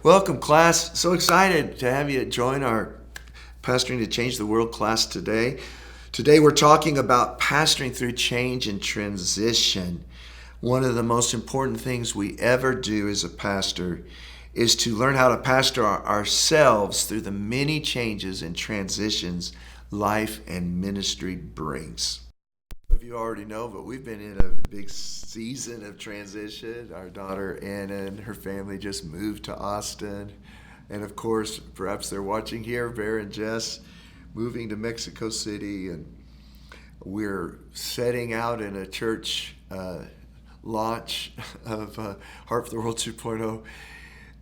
Welcome, class. So excited to have you join our Pastoring to Change the World class today. Today we're talking about pastoring through change and transition. One of the most important things we ever do as a pastor is to learn how to pastor ourselves through the many changes and transitions life and ministry brings. If you already know, but we've been in a big season of transition. Our daughter Anna and her family just moved to Austin. And of course, perhaps they're watching here, Bear and Jess moving to Mexico City. And we're setting out in a church launch of Heart for the World 2.0.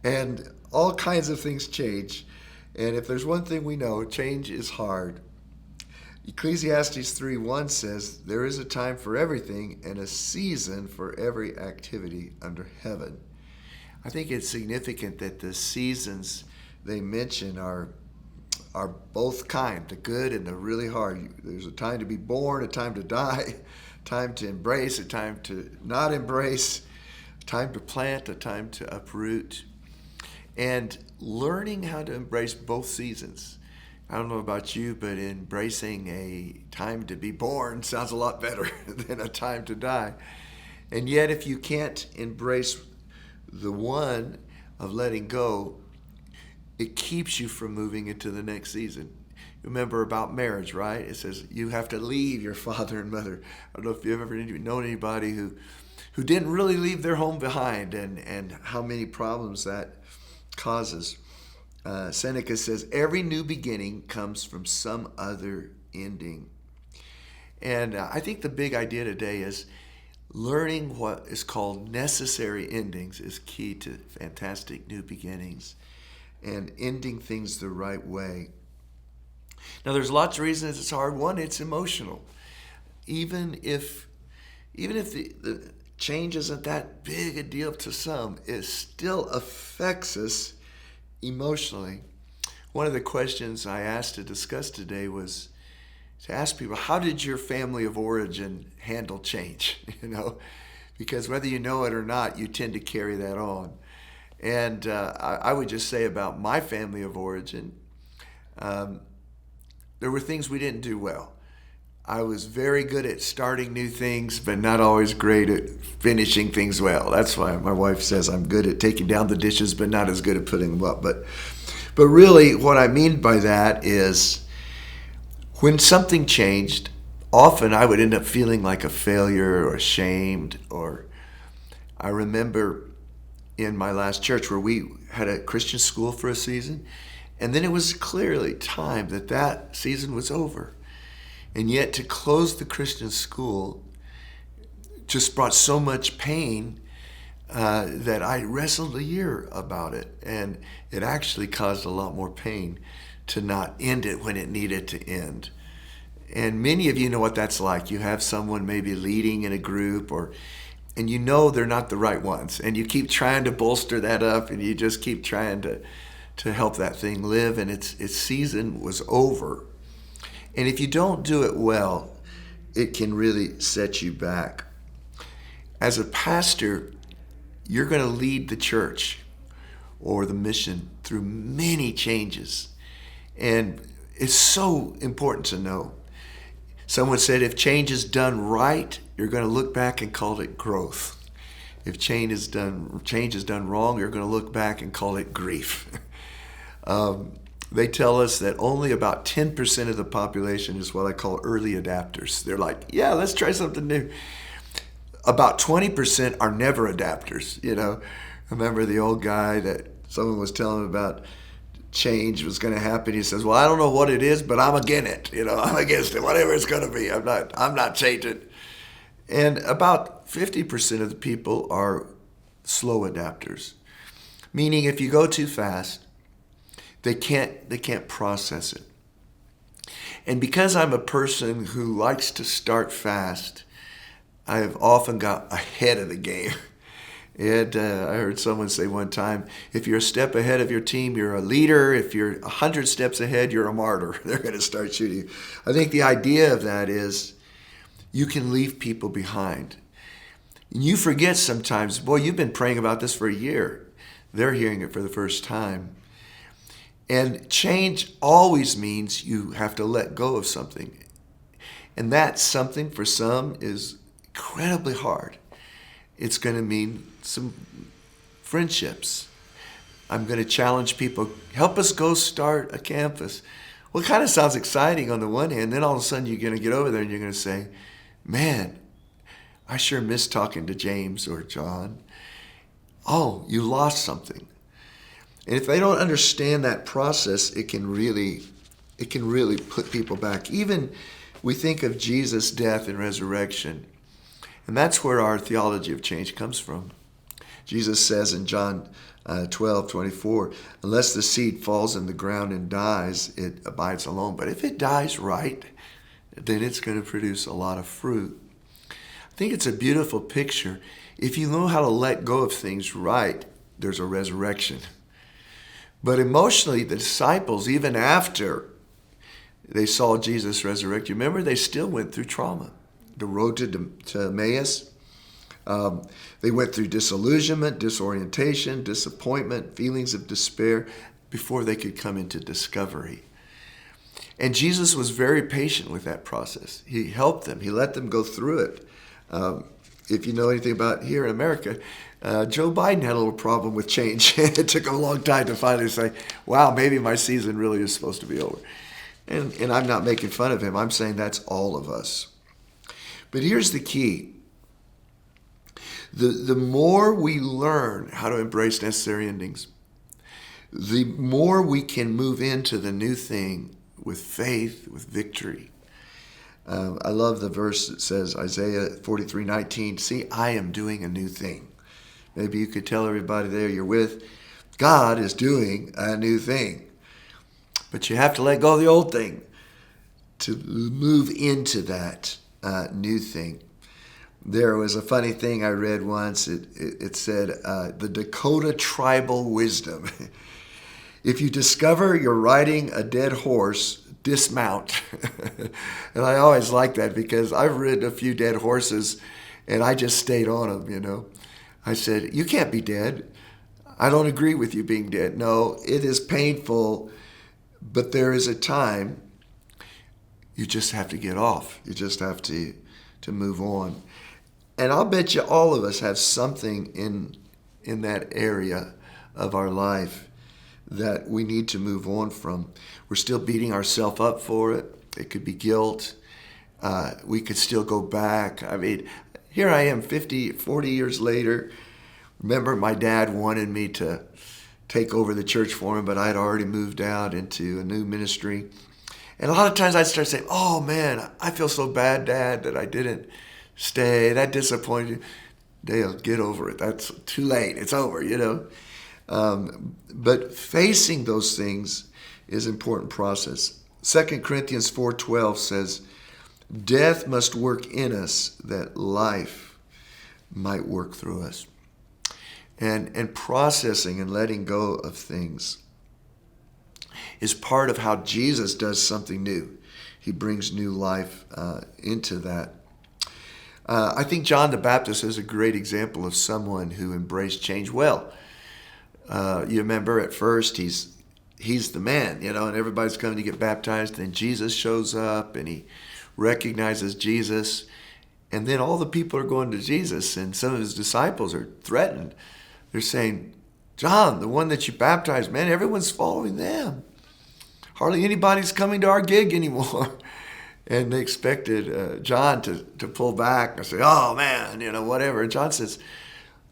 And all kinds of things change. And if there's one thing we know, change is hard. Ecclesiastes 3:1 says, "There is a time for everything and a season for every activity under heaven." I think it's significant that the seasons they mention are both kind, the good and the really hard. There's a time to be born, a time to die, a time to embrace, a time to not embrace, a time to plant, a time to uproot. And learning how to embrace both seasons. I don't know about you, but embracing a time to be born sounds a lot better than a time to die. And yet, if you can't embrace the one of letting go, it keeps you from moving into the next season. Remember about marriage, right? It says you have to leave your father and mother. I don't know if you've ever known anybody who didn't really leave their home behind and how many problems that causes. Seneca says, every new beginning comes from some other ending. And I think the big idea today is learning what is called necessary endings is key to fantastic new beginnings and ending things the right way. Now, there's lots of reasons it's hard. One, it's emotional. Even if the change isn't that big a deal to some, it still affects us emotionally. One of the questions I asked to discuss today was to ask people, how did your family of origin handle change? Because whether you know it or not, you tend to carry that on. And I would just say about my family of origin, there were things we didn't do well. I was very good at starting new things, but not always great at finishing things well. That's why my wife says I'm good at taking down the dishes, but not as good at putting them up. But really, what I mean by that is when something changed, often I would end up feeling like a failure or ashamed. Or I remember in my last church where we had a Christian school for a season, and then it was clearly time that season was over. And yet to close the Christian school just brought so much pain that I wrestled a year about it. And it actually caused a lot more pain to not end it when it needed to end. And many of you know what that's like. You have someone maybe leading in a group and you know they're not the right ones. And you keep trying to bolster that up and you just keep trying to help that thing live. And its season was over. And if you don't do it well, it can really set you back. As a pastor, you're going to lead the church or the mission through many changes. And it's so important to know. Someone said if change is done right, you're going to look back and call it growth. If change is done wrong, you're going to look back and call it grief. They tell us that only about 10% of the population is what I call early adapters. They're like, yeah, let's try something new. About 20% are never adapters. Remember the old guy that someone was telling him about change was going to happen. He says, well, I don't know what it is, but I'm against it. I'm against it, whatever it's going to be. I'm not changing. And about 50% of the people are slow adapters, meaning if you go too fast, they can't process it. And because I'm a person who likes to start fast, I have often got ahead of the game. And I heard someone say one time, if you're a step ahead of your team, you're a leader. If you're 100 steps ahead, you're a martyr. They're going to start shooting you. I think the idea of that is you can leave people behind. And you forget sometimes, boy, you've been praying about this for a year. They're hearing it for the first time. And change always means you have to let go of something. And that something for some is incredibly hard. It's going to mean some friendships. I'm going to challenge people, help us go start a campus. Well, it kind of sounds exciting on the one hand. Then all of a sudden you're going to get over there and you're going to say, man, I sure miss talking to James or John. Oh, you lost something. And if they don't understand that process, it can really put people back. Even we think of Jesus' death and resurrection, and that's where our theology of change comes from. Jesus says in John 12:24, unless the seed falls in the ground and dies, it abides alone. But if it dies right, then it's going to produce a lot of fruit. I think it's a beautiful picture. If you know how to let go of things right, there's a resurrection. But emotionally, the disciples, even after they saw Jesus resurrect, you remember they still went through trauma. The road to Emmaus, they went through disillusionment, disorientation, disappointment, feelings of despair before they could come into discovery. And Jesus was very patient with that process. He helped them. He let them go through it. If you know anything about here in America, Joe Biden had a little problem with change. It took him a long time to finally say, wow, maybe my season really is supposed to be over. And I'm not making fun of him. I'm saying that's all of us. But here's the key. The more we learn how to embrace necessary endings, the more we can move into the new thing with faith, with victory. I love the verse that says, Isaiah 43:19, see, I am doing a new thing. Maybe you could tell everybody there you're with, God is doing a new thing. But you have to let go of the old thing to move into that new thing. There was a funny thing I read once. It said, the Dakota tribal wisdom. If you discover you're riding a dead horse, dismount. And I always like that because I've ridden a few dead horses and I just stayed on them, you know. I said, you can't be dead. I don't agree with you being dead. No, it is painful, but there is a time you just have to get off. You just have to move on. And I'll bet you all of us have something in that area of our life that we need to move on from. We're still beating ourselves up for it. It could be guilt. We could still go back. I mean, here I am 40 years later. Remember, my dad wanted me to take over the church for him, but I had already moved out into a new ministry. And a lot of times I'd start saying, oh man, I feel so bad, Dad, that I didn't stay. That disappointed you. Dale, get over it. That's too late. It's over, you know. But facing those things is an important process. 2 Corinthians 4:12 says, death must work in us that life might work through us. And processing and letting go of things is part of how Jesus does something new. He brings new life into that. I think John the Baptist is a great example of someone who embraced change well. You remember at first he's the man, you know, and everybody's coming to get baptized. Then Jesus shows up and he recognizes Jesus. And then all the people are going to Jesus, and some of his disciples are threatened. They're saying, John, the one that you baptized, man, everyone's following them. Hardly anybody's coming to our gig anymore. And they expected John to pull back and say, oh man, you know, whatever. And John says,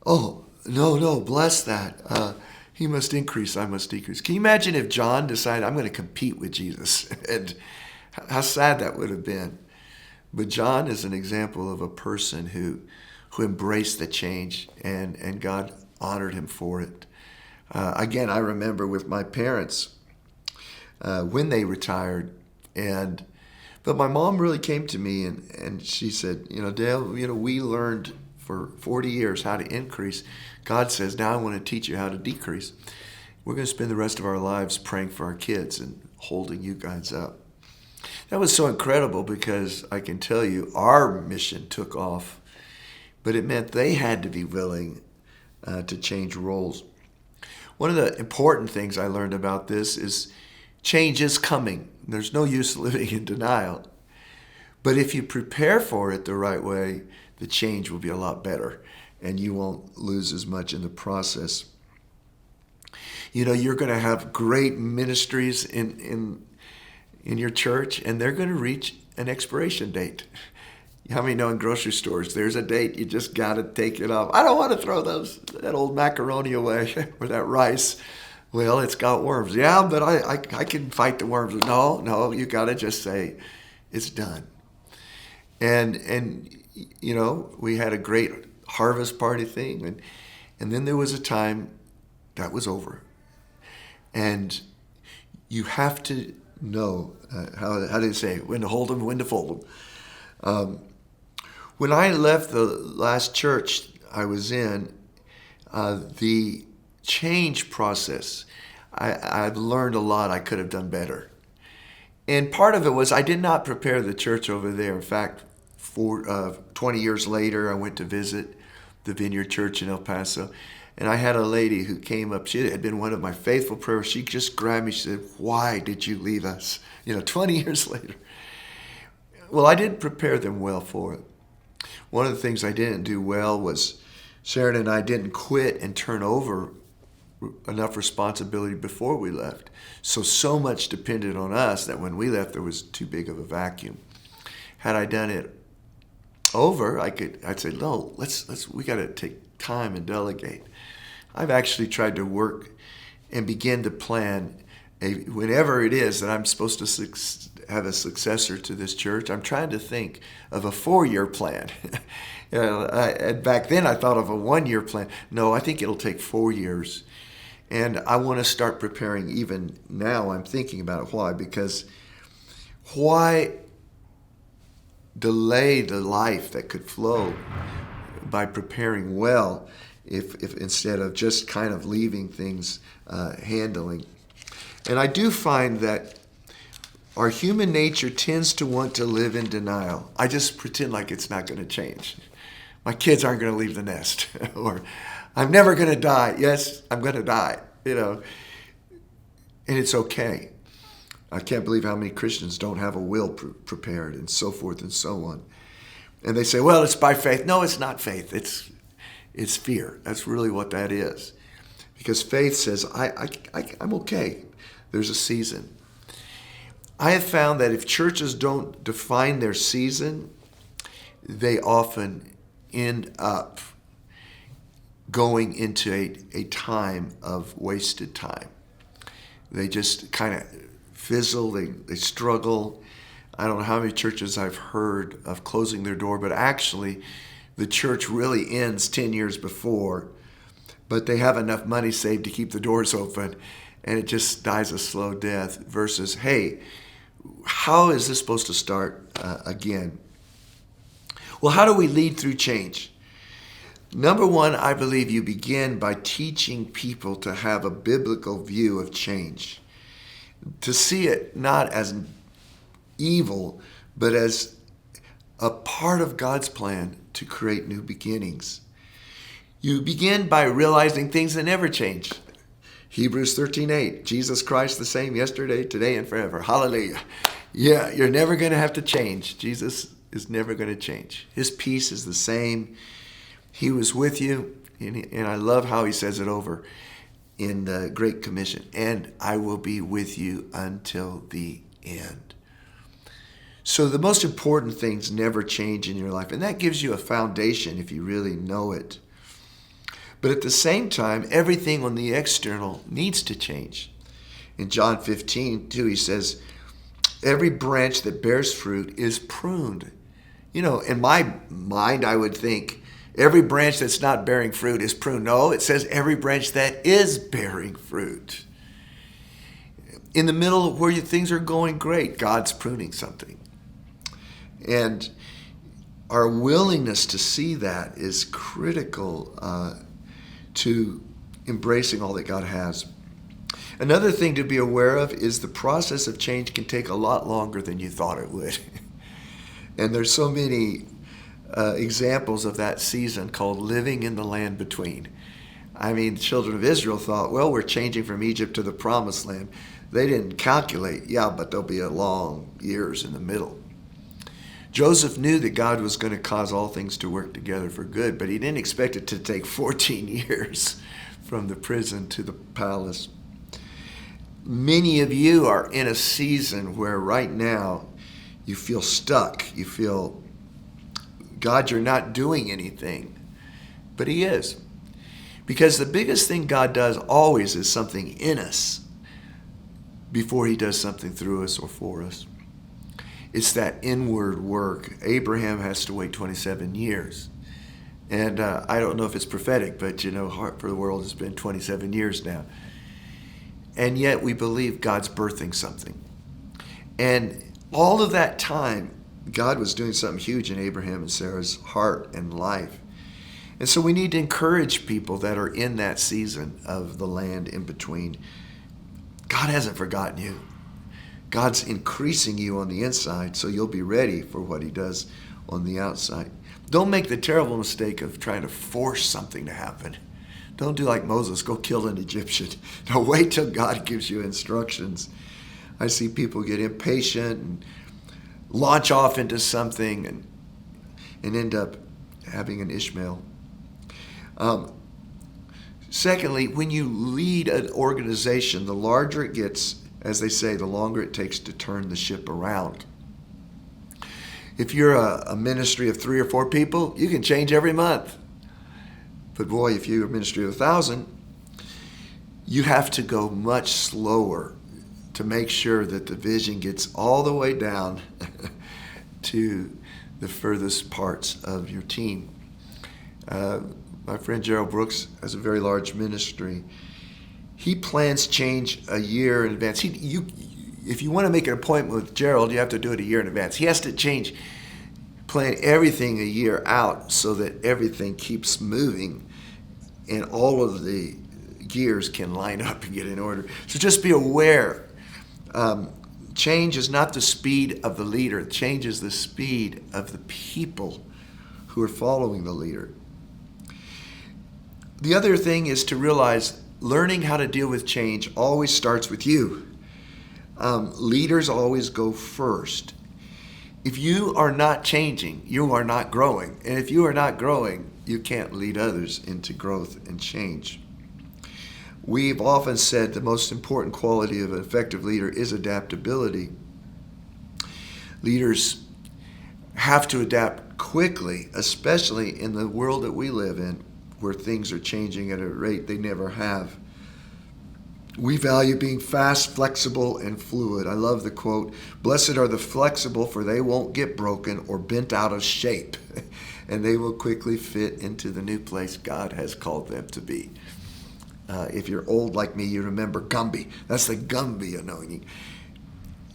oh, no, bless that. He must increase, I must decrease. Can you imagine if John decided, I'm going to compete with Jesus? And how sad that would have been. But John is an example of a person who embraced the change, and God honored him for it. Again, I remember with my parents when they retired, but my mom really came to me and she said, you know, Dale, you know, we learned for 40 years how to increase. God says, now I want to teach you how to decrease. We're going to spend the rest of our lives praying for our kids and holding you guys up. That was so incredible because I can tell you our mission took off, but it meant they had to be willing to change roles. One of the important things I learned about this is change is coming. There's no use living in denial. But if you prepare for it the right way, the change will be a lot better and you won't lose as much in the process. You know, you're going to have great ministries in your church, and they're going to reach an expiration date. How many know in grocery stores, there's a date, you just got to take it off. I don't want to throw that old macaroni away or that rice. Well, it's got worms. Yeah, but I can fight the worms. No, you got to just say, it's done. And you know, we had a great harvest party thing, and then there was a time that was over. And you have to know, how do you say, when to hold them, when to fold them. When I left the last church I was in, the change process, I've learned a lot I could have done better. And part of it was I did not prepare the church over there. In fact, 20 years later, I went to visit the Vineyard Church in El Paso. And I had a lady who came up. She had been one of my faithful prayers. She just grabbed me. She said, "Why did you leave us?" 20 years later. Well, I didn't prepare them well for it. One of the things I didn't do well was Sharon and I didn't quit and turn over enough responsibility before we left. So much depended on us that when we left, there was too big of a vacuum. Had I done it over, I'd say, no, we got to take time and delegate. I've actually tried to work and begin to plan whenever it is that I'm supposed to have a successor to this church. I'm trying to think of a 4-year plan. Back then I thought of a 1-year plan. No, I think it'll take 4 years. And I want to start preparing even now. I'm thinking about it. Why? Because why delay the life that could flow by preparing well if instead of just kind of leaving things handling. And I do find that our human nature tends to want to live in denial. I just pretend like it's not going to change. My kids aren't going to leave the nest. Or I'm never going to die. Yes, I'm going to die. And it's okay. I can't believe how many Christians don't have a will prepared and so forth and so on. And they say, well, it's by faith. No, it's not faith. It's fear. That's really what that is. Because faith says, I'm okay. There's a season. I have found that if churches don't define their season, they often end up going into a time of wasted time. They just kind of fizzle, they struggle. I don't know how many churches I've heard of closing their door, but actually the church really ends 10 years before, but they have enough money saved to keep the doors open, and it just dies a slow death versus, hey, how is this supposed to start again? Well, how do we lead through change? Number one, I believe you begin by teaching people to have a biblical view of change, to see it not as evil, but as a part of God's plan to create new beginnings. You begin by realizing things that never change. Hebrews 13:8, Jesus Christ the same yesterday, today, and forever. Hallelujah. Yeah, you're never going to have to change. Jesus is never going to change. His peace is the same. He was with you, and I love how he says it over in the Great Commission, and I will be with you until the end. So the most important things never change in your life, and that gives you a foundation if you really know it. But at the same time, everything on the external needs to change. In John 15, he says, every branch that bears fruit is pruned. In my mind, I would think, every branch that's not bearing fruit is pruned. No, it says every branch that is bearing fruit. In the middle where things are going great, God's pruning something. And our willingness to see that is critical to embracing all that God has. Another thing to be aware of is the process of change can take a lot longer than you thought it would. And there's so many examples of that season called living in the land between. I mean, the children of Israel thought, well, we're changing from Egypt to the promised land. They didn't calculate, yeah, but there'll be a long years in the middle. Joseph knew that God was going to cause all things to work together for good, but he didn't expect it to take 14 years from the prison to the palace. Many of you are in a season where right now you feel stuck. You feel, God, you're not doing anything. But he is. Because the biggest thing God does always is something in us before he does something through us or for us. It's that inward work. Abraham has to wait 27 years. And I don't know if it's prophetic, but Heart for the World has been 27 years now. And yet we believe God's birthing something. And all of that time, God was doing something huge in Abraham and Sarah's heart and life. And so we need to encourage people that are in that season of the land in between. God hasn't forgotten you. God's increasing you on the inside so you'll be ready for what he does on the outside. Don't make the terrible mistake of trying to force something to happen. Don't do like Moses, go kill an Egyptian. No, wait till God gives you instructions. I see people get impatient and launch off into something and end up having an Ishmael. Secondly, when you lead an organization, the larger it gets, as they say, the longer it takes to turn the ship around. If you're a ministry of 3 or 4 people, you can change every month. But boy, if you're a ministry of 1,000, you have to go much slower to make sure that the vision gets all the way down to the furthest parts of your team. My friend Gerald Brooks has a very large ministry. He plans change a year in advance. If you want to make an appointment with Gerald, you have to do it a year in advance. He has to plan everything a year out so that everything keeps moving and all of the gears can line up and get in order. So just be aware. Change is not the speed of the leader. Change is the speed of the people who are following the leader. The other thing is to realize learning how to deal with change always starts with you. Leaders always go first. If you are not changing, you are not growing. And if you are not growing, you can't lead others into growth and change. We've often said the most important quality of an effective leader is adaptability. Leaders have to adapt quickly, especially in the world that we live in, where things are changing at a rate they never have. We value being fast, flexible, and fluid. I love the quote, "Blessed are the flexible, for they won't get broken or bent out of shape, and they will quickly fit into the new place God has called them to be." If you're old like me, you remember Gumby. That's the Gumby anointing.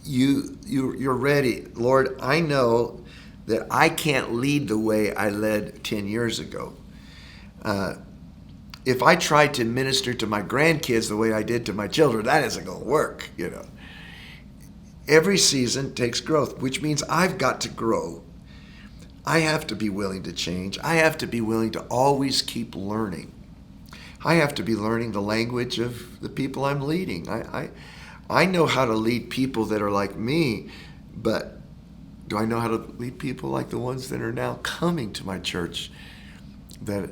You're ready. Lord, I know that I can't lead the way I led 10 years ago. If I tried to minister to my grandkids the way I did to my children, that isn't going to work, Every season takes growth, which means I've got to grow. I have to be willing to change. I have to be willing to always keep learning. I have to be learning the language of the people I'm leading. I know how to lead people that are like me, but do I know how to lead people like the ones that are now coming to my church that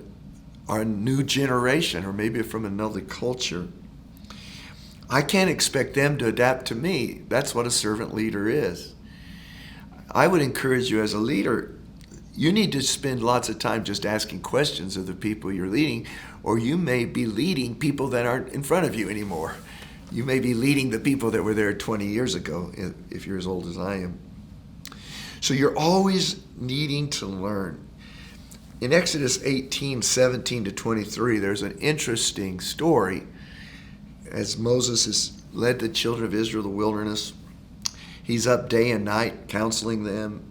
are a new generation or maybe from another culture? I can't expect them to adapt to me. That's what a servant leader is. I would encourage you as a leader, you need to spend lots of time just asking questions of the people you're leading, or you may be leading people that aren't in front of you anymore. You may be leading the people that were there 20 years ago, if you're as old as I am. So you're always needing to learn. In Exodus 18:17-23, there's an interesting story as Moses has led the children of Israel to the wilderness. He's up day and night counseling them,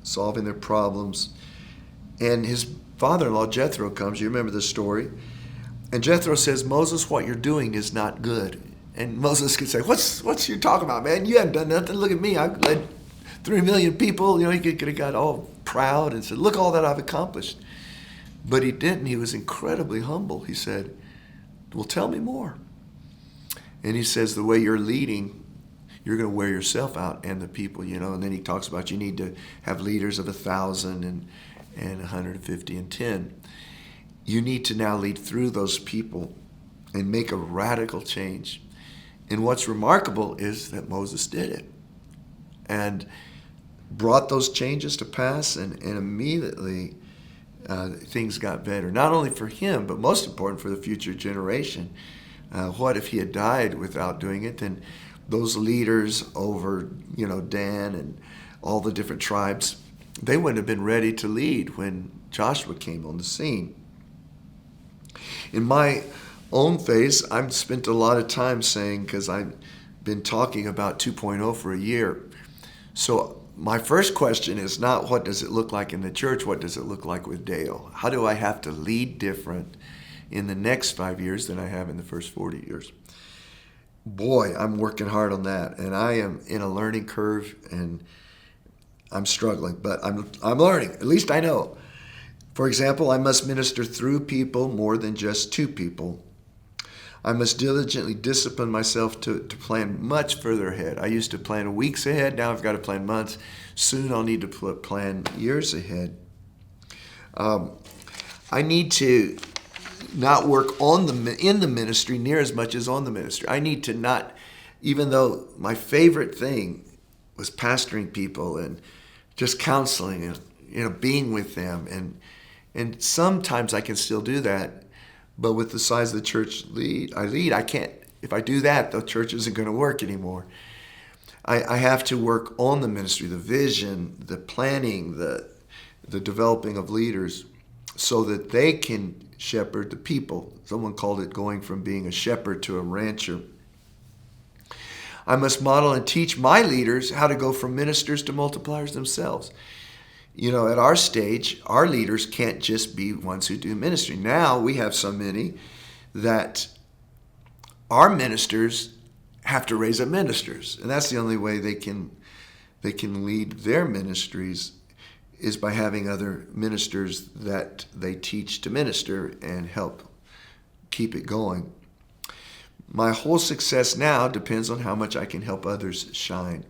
solving their problems. And his father-in-law, Jethro, comes. You remember the story. And Jethro says, "Moses, what you're doing is not good." And Moses could say, what's you talking about, man? You haven't done nothing. Look at me. I've led 3 million people. He could have got all proud and said, "Look all that I've accomplished." But he didn't. He was incredibly humble. He said, Well, tell me more. And he says, the way you're leading, you're going to wear yourself out and the people, And then he talks about you need to have leaders of 1,000 and 150 and 10. You need to now lead through those people and make a radical change. And what's remarkable is that Moses did it and brought those changes to pass, and immediately things got better. Not only for him, but most important for the future generation. What if he had died without doing it? Then those leaders over, Dan and all the different tribes, they wouldn't have been ready to lead when Joshua came on the scene. In my own phase, I've spent a lot of time saying, because I've been talking about 2.0 for a year. So my first question is not what does it look like in the church, what does it look like with Dale? How do I have to lead different in the next 5 years than I have in the first 40 years? Boy, I'm working hard on that, and I am in a learning curve, and I'm struggling, but I'm learning. At least I know. For example, I must minister through people more than just to people. I must diligently discipline myself to plan much further ahead. I used to plan weeks ahead. Now I've got to plan months. Soon I'll need to plan years ahead. I need to not work in the ministry near as much as on the ministry. I need to not, even though my favorite thing was pastoring people and just counseling and being with them, and sometimes I can still do that, but with the size of the church I can't. If I do that, the church isn't going to work anymore. I have to work on the ministry, the vision, the planning, the developing of leaders, so that they can shepherd the people. Someone called it going from being a shepherd to a rancher. I must model and teach my leaders how to go from ministers to multipliers themselves. At our stage, our leaders can't just be ones who do ministry. Now we have so many that our ministers have to raise up ministers. And that's the only way they can lead their ministries, is by having other ministers that they teach to minister and help keep it going. My whole success now depends on how much I can help others shine.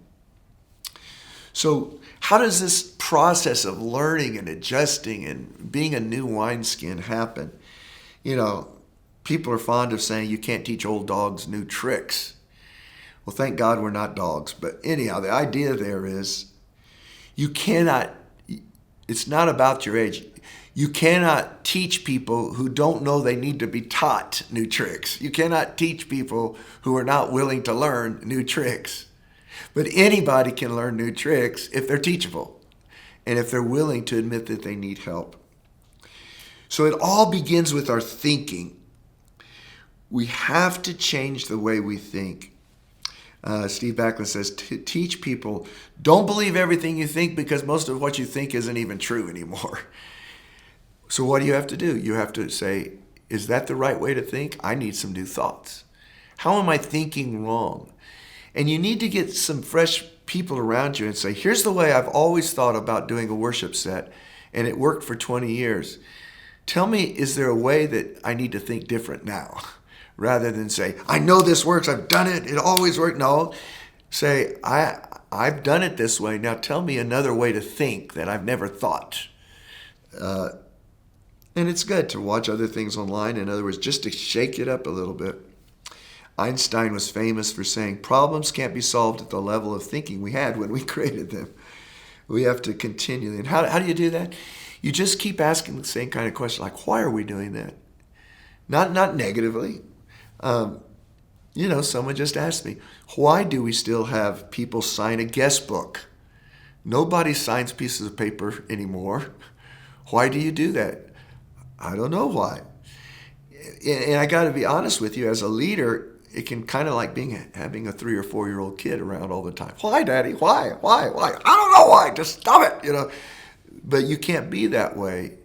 So how does this process of learning and adjusting and being a new wineskin happen? People are fond of saying you can't teach old dogs new tricks. Well, thank God we're not dogs. But anyhow, the idea there is it's not about your age. You cannot teach people who don't know they need to be taught new tricks. You cannot teach people who are not willing to learn new tricks. But anybody can learn new tricks if they're teachable and if they're willing to admit that they need help. So it all begins with our thinking. We have to change the way we think. Steve Backlund says, teach people, don't believe everything you think, because most of what you think isn't even true anymore. So what do you have to do? You have to say, is that the right way to think? I need some new thoughts. How am I thinking wrong? And you need to get some fresh people around you and say, here's the way I've always thought about doing a worship set, and it worked for 20 years. Tell me, is there a way that I need to think different now? Rather than say, I know this works, I've done it, it always worked. No, say, I've done it this way. Now tell me another way to think that I've never thought. And it's good to watch other things online. In other words, just to shake it up a little bit. Einstein was famous for saying, problems can't be solved at the level of thinking we had when we created them. We have to continually. And how do you do that? You just keep asking the same kind of question, like, why are we doing that? Not negatively. Someone just asked me, why do we still have people sign a guest book? Nobody signs pieces of paper anymore. Why do you do that? I don't know why. And I got to be honest with you, as a leader, it can kind of like having a 3 or 4 year old kid around all the time. Why, Daddy? Why? I don't know why. Just stop it, But you can't be that way,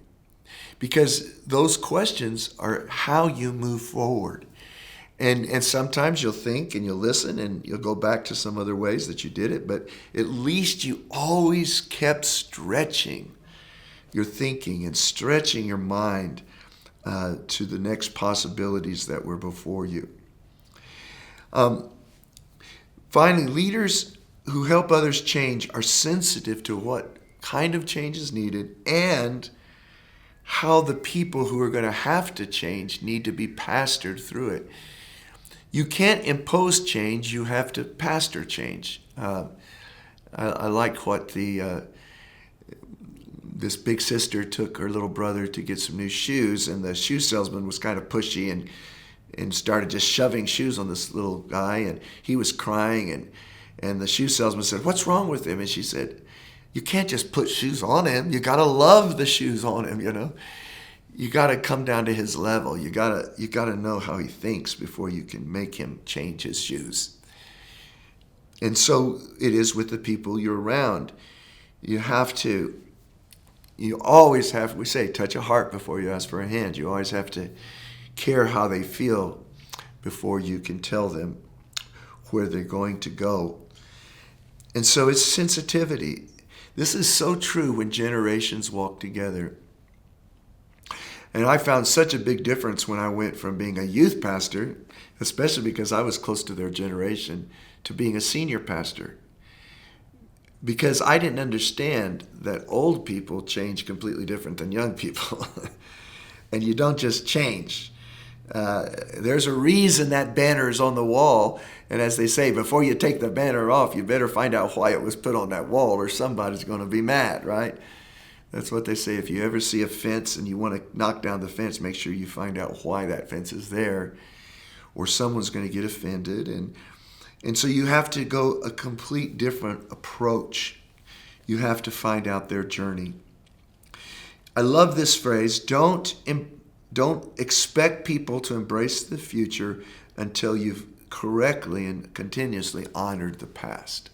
because those questions are how you move forward. And sometimes you'll think and you'll listen and you'll go back to some other ways that you did it, but at least you always kept stretching your thinking and stretching your mind to the next possibilities that were before you. Finally, leaders who help others change are sensitive to what kind of change is needed and how the people who are going to have to change need to be pastored through it. You can't impose change, you have to pastor change. I like what this big sister took her little brother to get some new shoes, and the shoe salesman was kind of pushy and started just shoving shoes on this little guy, and he was crying, and the shoe salesman said, "What's wrong with him?" And she said, "You can't just put shoes on him. You got to love the shoes on him, You got to come down to his level. You got to know how he thinks before you can make him change his shoes." And so it is with the people you're around. You always have, we say, touch a heart before you ask for a hand. You always have to care how they feel before you can tell them where they're going to go. And so it's sensitivity. This is so true when generations walk together. And I found such a big difference when I went from being a youth pastor, especially because I was close to their generation, to being a senior pastor. Because I didn't understand that old people change completely different than young people. And you don't just change. There's a reason that banner is on the wall. And as they say, before you take the banner off, you better find out why it was put on that wall or somebody's going to be mad, right? That's what they say. If you ever see a fence and you want to knock down the fence, make sure you find out why that fence is there, or someone's going to get offended. And so you have to go a complete different approach. You have to find out their journey. I love this phrase, don't expect people to embrace the future until you've correctly and continuously honored the past.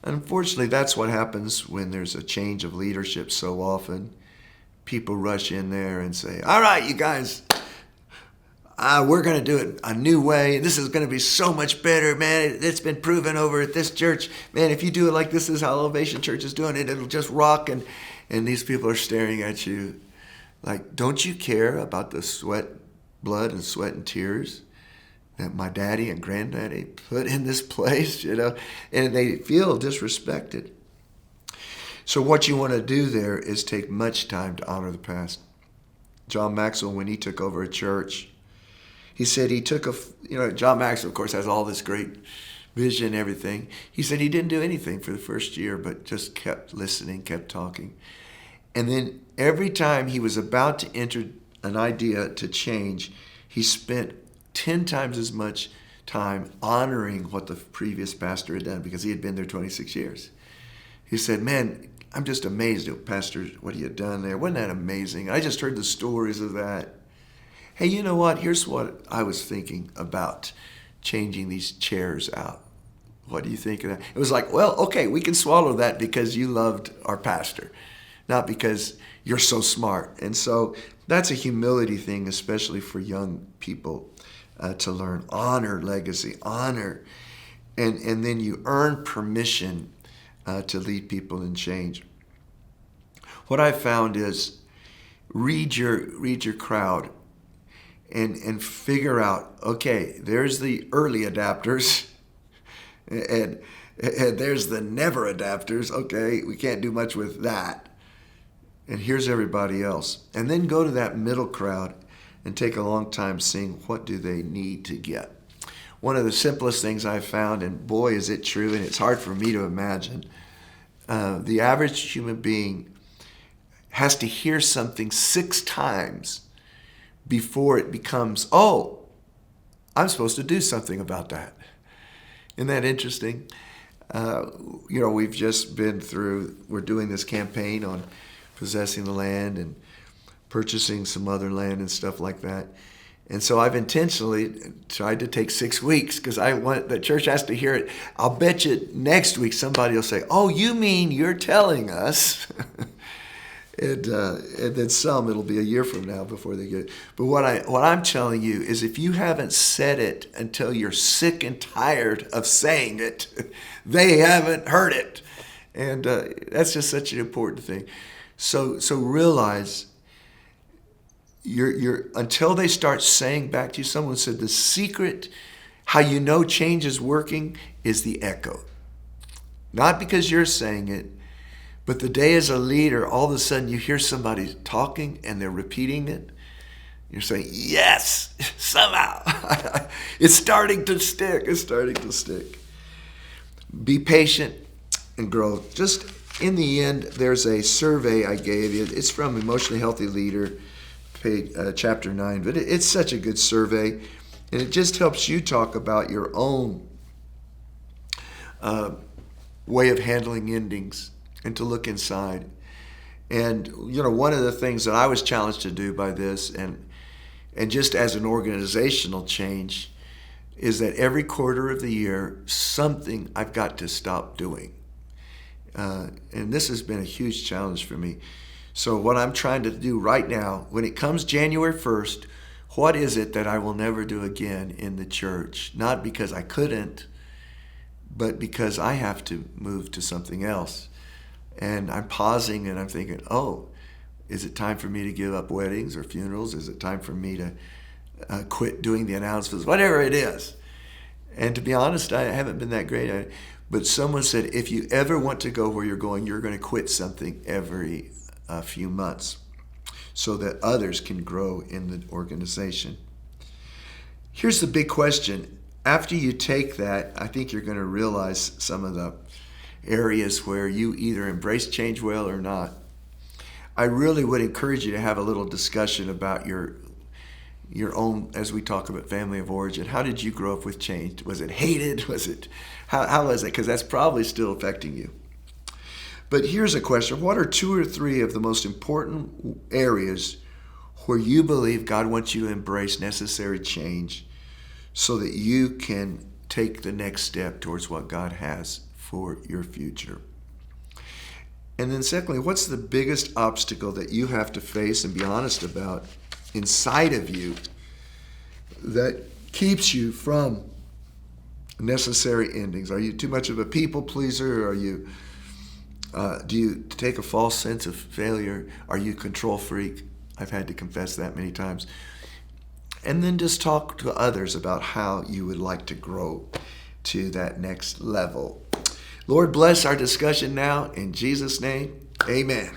Unfortunately, that's what happens when there's a change of leadership so often. People rush in there and say, "All right, you guys, we're going to do it a new way. This is going to be so much better, man. It's been proven over at this church. Man, if you do it like this is how Elevation Church is doing it, it'll just rock." And these people are staring at you like, "Don't you care about the sweat, blood, and sweat and tears that my daddy and granddaddy put in this place?" And they feel disrespected. So what you want to do there is take much time to honor the past. John Maxwell, when he took over a church, he said he took John Maxwell, of course, has all this great vision and everything. He said he didn't do anything for the first year, but just kept listening, kept talking. And then every time he was about to enter an idea to change, he spent 10 times as much time honoring what the previous pastor had done, because he had been there 26 years. He said, "Man, I'm just amazed at Pastor, what he had done there. Wasn't that amazing? I just heard the stories of that. Hey, you know what? Here's what I was thinking about changing these chairs out. What do you think of that?" It was like, well, okay, we can swallow that because you loved our pastor, not because you're so smart. And so that's a humility thing, especially for young people to learn. Honor legacy, honor. And then you earn permission to lead people in change. What I found is read your crowd. And figure out, okay, there's the early adapters, and there's the never adapters. Okay, we can't do much with that. And here's everybody else. And then go to that middle crowd and take a long time seeing what do they need to get. One of the simplest things I've found, and boy, is it true, and it's hard for me to imagine, the average human being has to hear something 6 times before it becomes, oh, I'm supposed to do something about that. Isn't that interesting? We've just we're doing this campaign on possessing the land and purchasing some other land and stuff like that. And so I've intentionally tried to take 6 weeks because I want the church has to hear it. I'll bet you next week somebody will say, "Oh, you mean you're telling us?" And then some, it'll be a year from now before they get it. But what I'm telling you is, if you haven't said it until you're sick and tired of saying it, they haven't heard it. And that's just such an important thing. So realize you're until they start saying back to you. Someone said the secret, how you know change is working, is the echo. Not because you're saying it, but the day as a leader, all of a sudden you hear somebody talking and they're repeating it. You're saying, yes, somehow. It's starting to stick. It's starting to stick. Be patient and grow. Just in the end, there's a survey I gave you. It's from Emotionally Healthy Leader, page, chapter 9. But it's such a good survey. And it just helps you talk about your own way of handling endings and to look inside. And, one of the things that I was challenged to do by this, and just as an organizational change, is that every quarter of the year, something I've got to stop doing. And this has been a huge challenge for me. So what I'm trying to do right now, when it comes January 1st, what is it that I will never do again in the church? Not because I couldn't, but because I have to move to something else. And I'm pausing and I'm thinking, is it time for me to give up weddings or funerals? Is it time for me to quit doing the announcements? Whatever it is. And to be honest, I haven't been that great at it. But someone said, if you ever want to go where you're going to quit something every few months so that others can grow in the organization. Here's the big question. After you take that, I think you're going to realize some of the areas where you either embrace change well or not. I really would encourage you to have a little discussion about your own, as we talk about family of origin. How did you grow up with change? Was it hated? How was it? Because that's probably still affecting you. But here's a question. What are 2 or 3 of the most important areas where you believe God wants you to embrace necessary change so that you can take the next step towards what God has for your future? And then secondly, what's the biggest obstacle that you have to face and be honest about inside of you that keeps you from necessary endings? Are you too much of a people pleaser? Are you do you take a false sense of failure? Are you a control freak? I've had to confess that many times. And then just talk to others about how you would like to grow to that next level. Lord, bless our discussion now. In Jesus' name, amen.